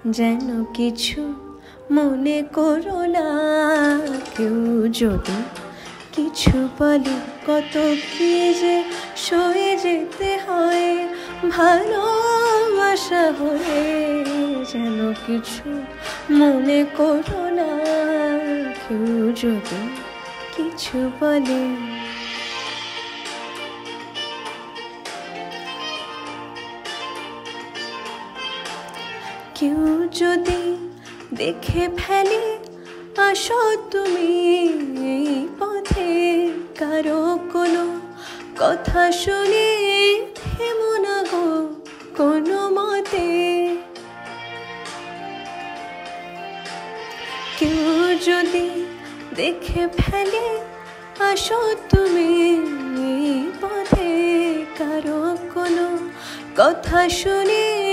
যেন কিছু মনে করো না। কেউ যদি কিছু বলে কত কি যে সয়ে যেতে হয় ভালোবাসা হলে। যেন কিছু মনে করো না, কেউ যদি কিছু বলে। কেউ যদি দেখে ফেলে আসো তুমি এই পথে, কারো কোনো কথা শুনে থেমো না গো কোনো মতে। কেউ যদি দেখে ফেলে আসো তুমি এই পথে, কারো কোনো কথা শুনে